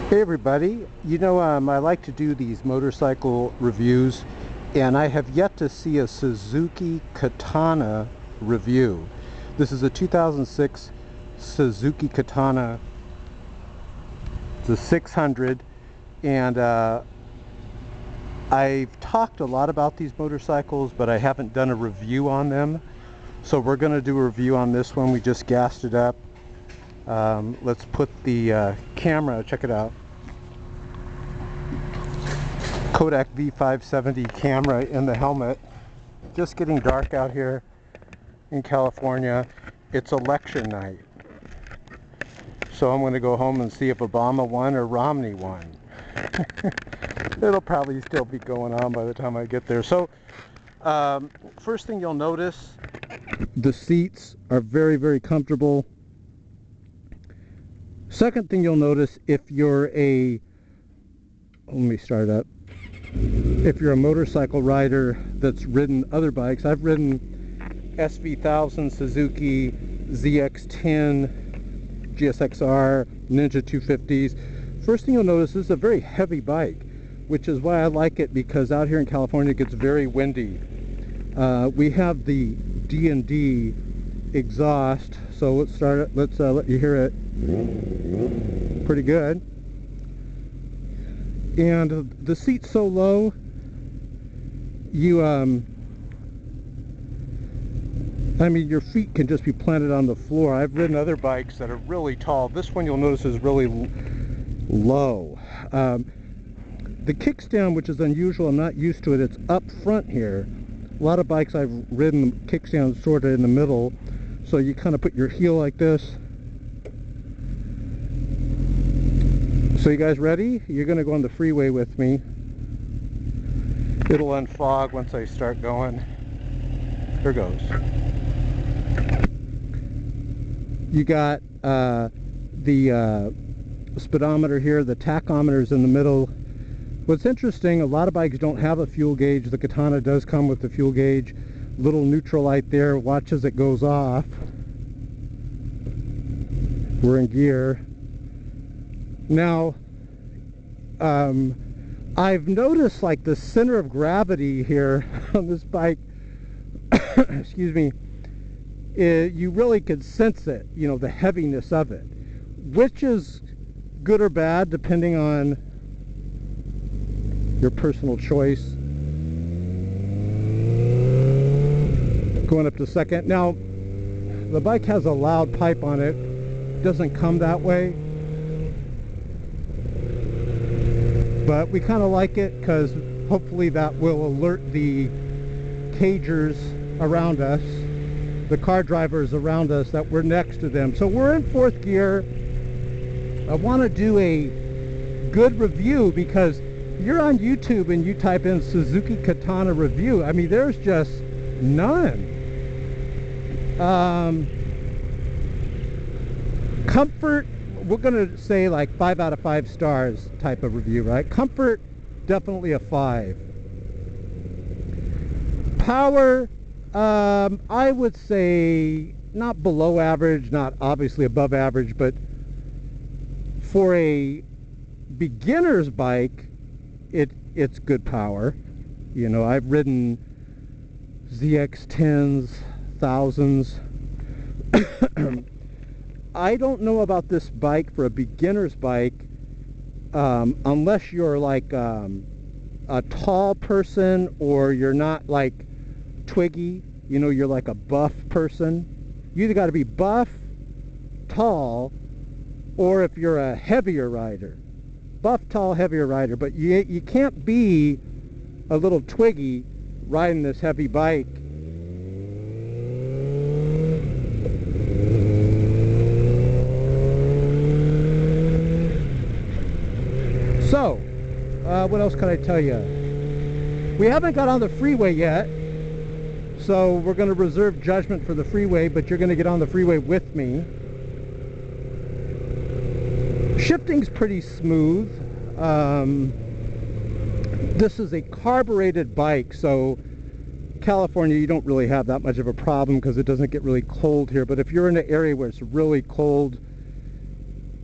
Hey everybody, I like to do these motorcycle reviews, and I have yet to see a Suzuki Katana review. This is a 2006 Suzuki Katana, the 600, and I've talked a lot about these motorcycles, but I haven't done a review on them. So we're going to do a review on this one. We just gassed it up. Let's put the camera, check it out. Kodak V570 camera in the helmet. Just getting dark out here in California. It's election night. So I'm going to go home and see if Obama won or Romney won. It'll probably still be going on by the time I get there. So first thing you'll notice, the seats are very, very comfortable. Second thing you'll notice, if you're a, let me start up. If you're a motorcycle rider that's ridden other bikes, I've ridden SV1000, Suzuki, ZX10, GSXR, Ninja 250s. First thing you'll notice, this is a very heavy bike, which is why I like it, because out here in California it gets very windy. We have the D&D exhaust, so let's start it. Let's let you hear it. Pretty good. And the seat's so low, you I mean, your feet can just be planted on the floor. I've ridden other bikes that are really tall. This one you'll notice is really low. The kickstand, which is unusual, I'm not used to it, it's up front here. A lot of bikes I've ridden, kickstand sort of in the middle, so you kind of put your heel like this. So you guys ready? You're going to go on the freeway with me. It'll unfog once I start going. Here goes. You got the speedometer here. The tachometer is in the middle. What's interesting, a lot of bikes don't have a fuel gauge. The Katana does come with the fuel gauge. Little neutral light there. Watch as it goes off. We're in gear. Now, I've noticed like the center of gravity here on this bike, excuse me, you really could sense it, you know, the heaviness of it, which is good or bad depending on your personal choice. Going up to second. Now, the bike has a loud pipe on it. It doesn't come that way. But we kind of like it because hopefully that will alert the cagers around us, the car drivers around us, that we're next to them. So we're in fourth gear. I want to do a good review, because you're on YouTube and you type in Suzuki Katana review. I mean, there's just none. Comfort, we're going to say like 5 out of 5 stars type of review, right? Comfort, definitely a 5. Power, I would say not below average, not obviously above average, but for a beginner's bike, it's good power. You know, I've ridden ZX10s, 1000s. I don't know about this bike for a beginner's bike, unless you're like a tall person, or you're not like twiggy, you know, you're like a buff person. You either got to be buff, tall, or if you're a heavier rider. Buff, tall, heavier rider. But you can't be a little twiggy riding this heavy bike. So, what else can I tell you? We haven't got on the freeway yet, so we're going to reserve judgment for the freeway, but you're going to get on the freeway with me. Shifting's pretty smooth. This is a carbureted bike, so California, you don't really have that much of a problem because it doesn't get really cold here. But if you're in an area where it's really cold,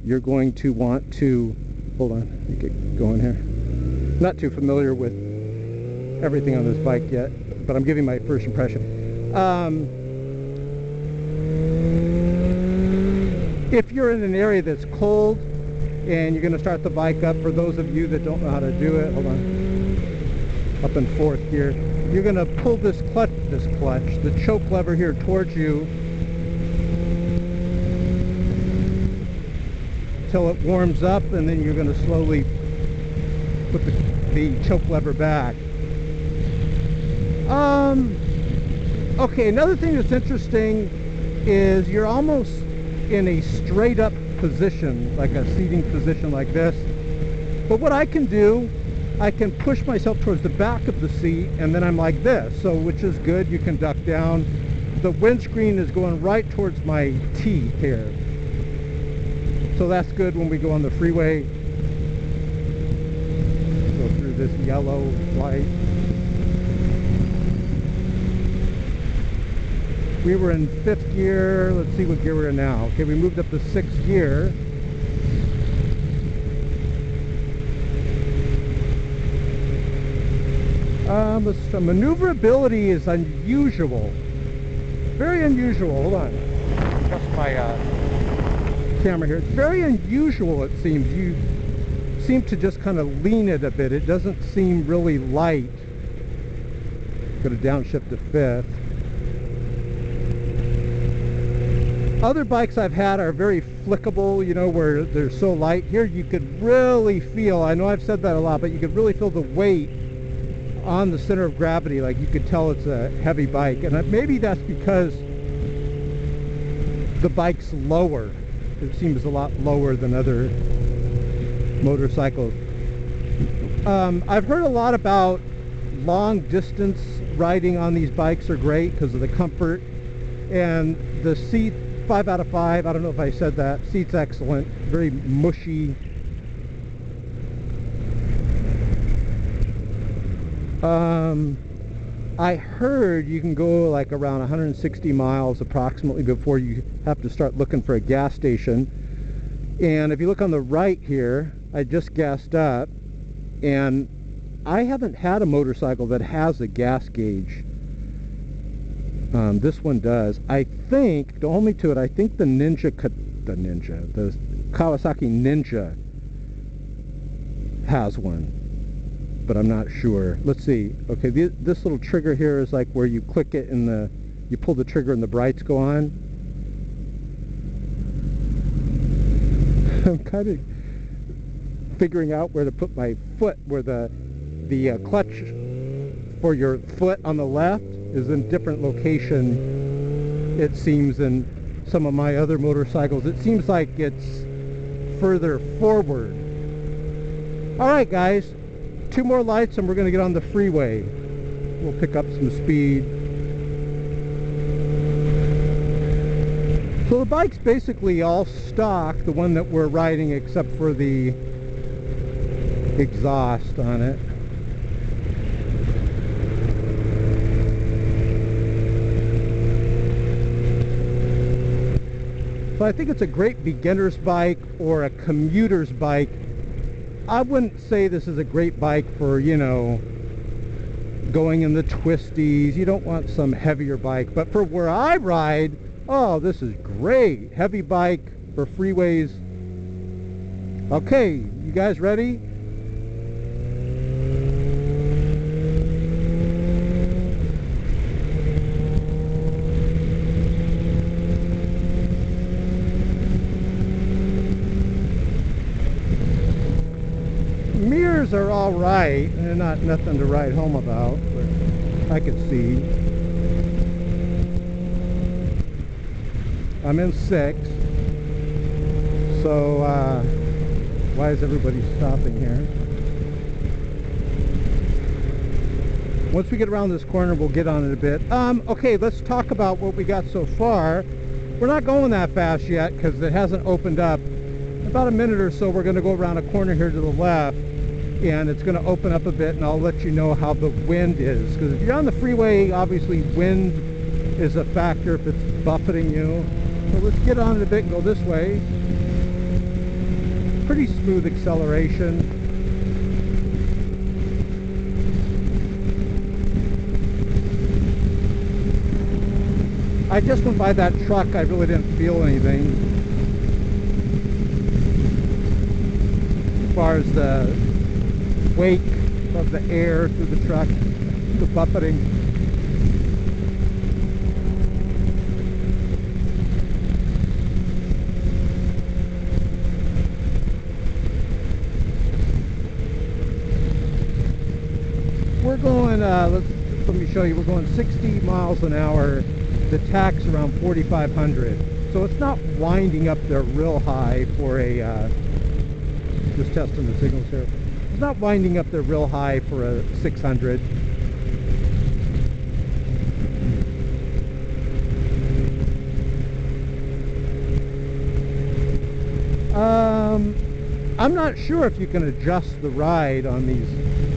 you're going to want to hold on, let me get going here. Not too familiar with everything on this bike yet, but I'm giving my first impression. If you're in an area that's cold and you're going to start the bike up, for those of you that don't know how to do it, hold on, up in fourth gear, you're going to pull this clutch, the choke lever here towards you till it warms up, and then you're going to slowly put the choke lever back. Okay, another thing that's interesting is you're almost in a straight up position, like a seating position like this. But what I can do, I can push myself towards the back of the seat, and then I'm like this, so which is good. You can duck down. The windscreen is going right towards my teeth here, so that's good when we go on the freeway. Go through this yellow light. We were in fifth gear. Let's see what gear we're in now. Okay, we moved up to sixth gear. Maneuverability is unusual. Very unusual. Hold on. Adjust my camera here. It's very unusual, it seems. You seem to just kind of lean it a bit. It doesn't seem really light. Go to downshift to fifth. Other bikes I've had are very flickable, you know, where they're so light. Here you could really feel, I know I've said that a lot, but you could really feel the weight on the center of gravity. Like you could tell it's a heavy bike, and maybe that's because the bike's lower. It seems a lot lower than other motorcycles. I've heard a lot about long distance riding on these bikes are great because of the comfort, and the seat, 5 out of 5, I don't know if I said that, seat's excellent, very mushy. I heard you can go like around 160 miles approximately before you have to start looking for a gas station. And if you look on the right here, I just gassed up, and I haven't had a motorcycle that has a gas gauge. This one does. I think, don't hold me to it, I think the Kawasaki Ninja has one, but I'm not sure. Let's see. Okay, this little trigger here is like where you click it and you pull the trigger and the brights go on. I'm kind of figuring out where to put my foot, where the clutch for your foot on the left is in different location, it seems, in some of my other motorcycles. It seems like it's further forward. Alright guys, 2 more lights and we're going to get on the freeway. We'll pick up some speed. So the bike's basically all stock, the one that we're riding, except for the exhaust on it. So I think it's a great beginner's bike or a commuter's bike. I wouldn't say this is a great bike for, you know, going in the twisties. You don't want some heavier bike. But for where I ride, oh, this is great. Heavy bike for freeways. Okay, you guys ready? Mirrors are all right. They're not nothing to write home about, but I can see. I'm in 6th, so why is everybody stopping here? Once we get around this corner, we'll get on it a bit. Okay, let's talk about what we got so far. We're not going that fast yet because it hasn't opened up. In about a minute or so, we're going to go around a corner here to the left, and it's going to open up a bit, and I'll let you know how the wind is. Because if you're on the freeway, obviously wind is a factor if it's buffeting you. So let's get on it a bit and go this way. pretty smooth acceleration. I just went by that truck, I really didn't feel anything as far as the wake of the air through the truck, the buffeting. We're going, let me show you, we're going 60 miles an hour. The tack's around 4,500. So it's not winding up there real high for a, just testing the signals here. It's not winding up there real high for a 600. I'm not sure if you can adjust the ride on these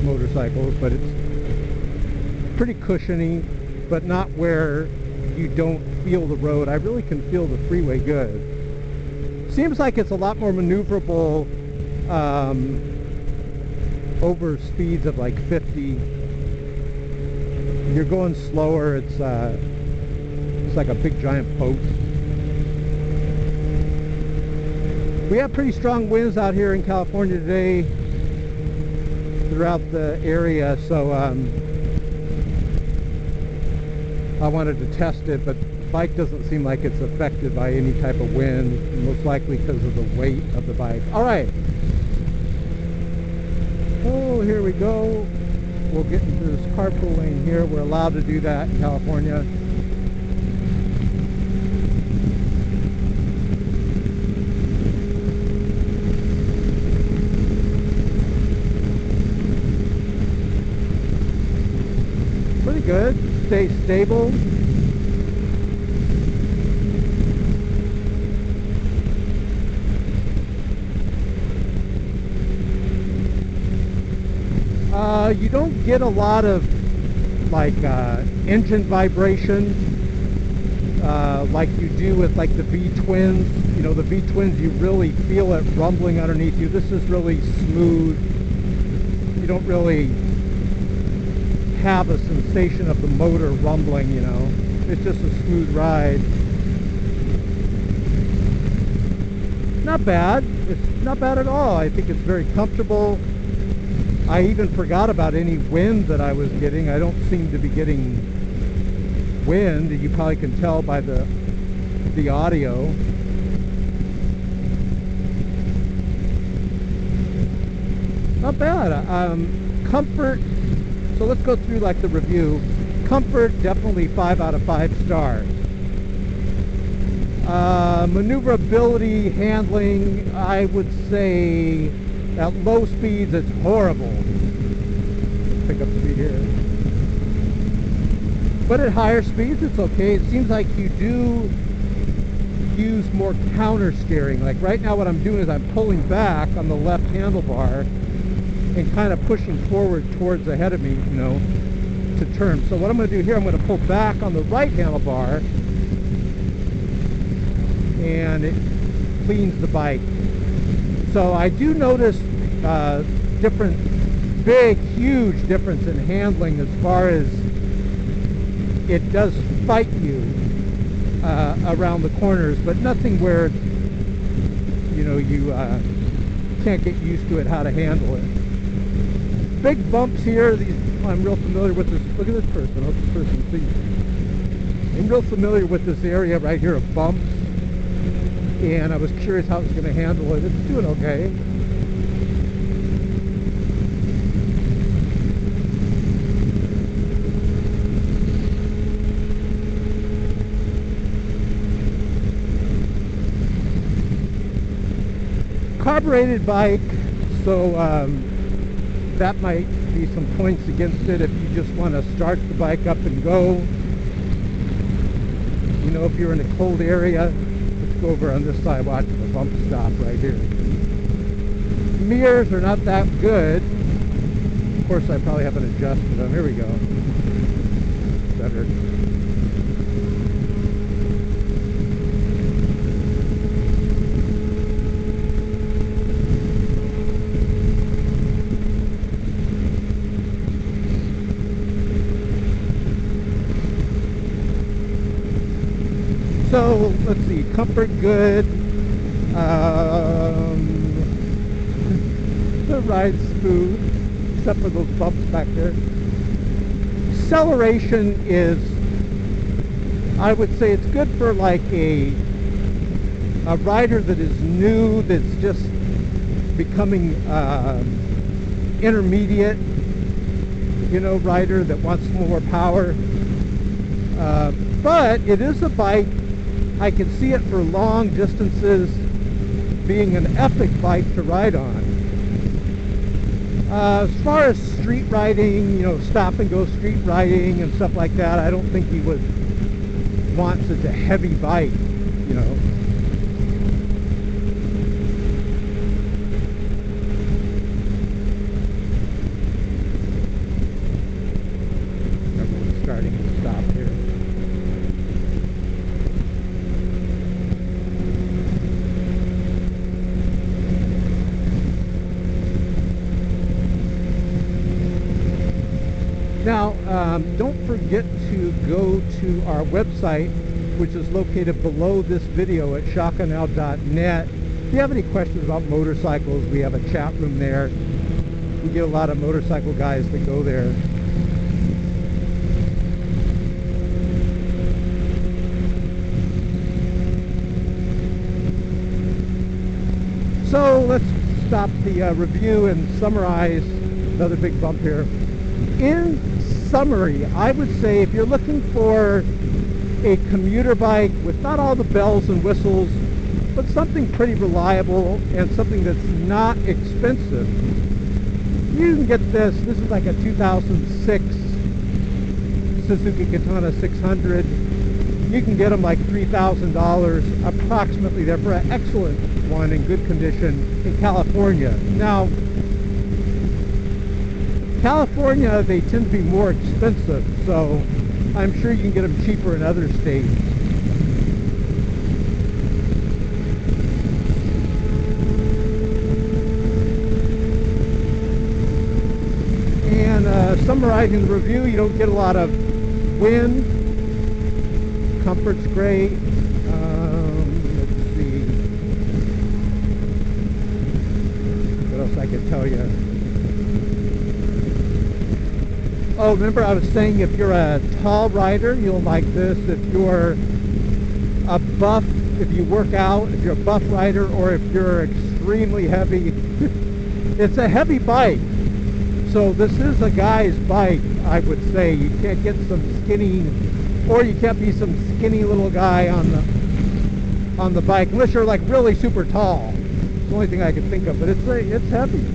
motorcycles, but it's pretty cushiony, but not where you don't feel the road. I really can feel the freeway good. Seems like it's a lot more maneuverable over speeds of like 50. You're going slower. It's like a big giant boat. We have pretty strong winds out here in California today throughout the area, so I wanted to test it, but the bike doesn't seem like it's affected by any type of wind, most likely because of the weight of the bike. All right. Oh, here we go. We'll get into this carpool lane here. We're allowed to do that in California. Pretty good. Stay stable. You don't get a lot of like engine vibration like you do with like the V-twins. You know, the V-twins, you really feel it rumbling underneath you. This is really smooth. You don't really have a sensation of the motor rumbling, you know. It's just a smooth ride. Not bad. It's not bad at all. I think it's very comfortable. I even forgot about any wind that I was getting. I don't seem to be getting wind. You probably can tell by the audio. Not bad. Comfort. So let's go through like the review. Comfort, definitely 5 out of 5 stars. Maneuverability, handling, I would say at low speeds it's horrible. Pick up speed here. But at higher speeds it's okay. It seems like you do use more counter steering. Like right now what I'm doing is I'm pulling back on the left handlebar and kind of pushing forward towards ahead of me, you know, to turn. So what I'm going to do here, I'm going to pull back on the right handlebar and it cleans the bike. So I do notice huge difference in handling as far as it does fight you around the corners, but nothing where, you know, you can't get used to it, how to handle it. Big bumps here. I'm real familiar with this. Look at this person. I hope this person sees. I'm real familiar with this area right here of bumps, and I was curious how it's going to handle it. It's doing okay. Carbureted bike, so that might be some points against it if you just want to start the bike up and go. You know, if you're in a cold area, let's go over on this side, watch the bump stop right here. Mirrors are not that good. Of course, I probably haven't adjusted them. Here we go. Better. So let's see, comfort good. The ride's smooth, except for those bumps back there. Acceleration is, I would say it's good for like a rider that is new, that's just becoming intermediate, you know, rider that wants more power. But it is a bike, I can see it for long distances being an epic bike to ride on. As far as street riding, you know, stop and go street riding and stuff like that, I don't think he would want such a heavy bike, you know. Everyone's starting to stop here. Now, don't forget to go to our website, which is located below this video at shotgunow.net. If you have any questions about motorcycles, we have a chat room there. We get a lot of motorcycle guys that go there. So let's stop the review and summarize. Another big bump here. In summary, I would say if you're looking for a commuter bike with not all the bells and whistles, but something pretty reliable and something that's not expensive, you can get this. This is like a 2006 Suzuki Katana 600. You can get them like $3,000 approximately there for an excellent one in good condition in California. Now, California, they tend to be more expensive, so I'm sure you can get them cheaper in other states. And summarizing the review, you don't get a lot of wind. Comfort's great. Let's see. What else I could tell you? Oh, remember I was saying if you're a tall rider, you'll like this. If you're a buff, if you work out, if you're a buff rider, or if you're extremely heavy, it's a heavy bike. So this is a guy's bike, I would say. You can't get some skinny, or you can't be some skinny little guy on the bike, unless you're like really super tall. It's the only thing I can think of, but it's heavy.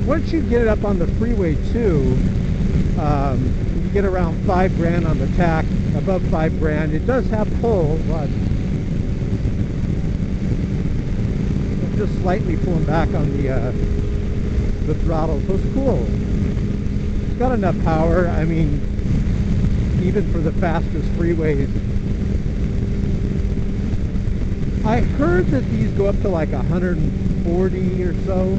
Once you get it up on the freeway too, you get around $5,000 on the tack, above $5,000. It does have pull, but just slightly pulling back on the throttle, so it's cool. It's got enough power. I mean, even for the fastest freeways. I heard that these go up to like 140 or so.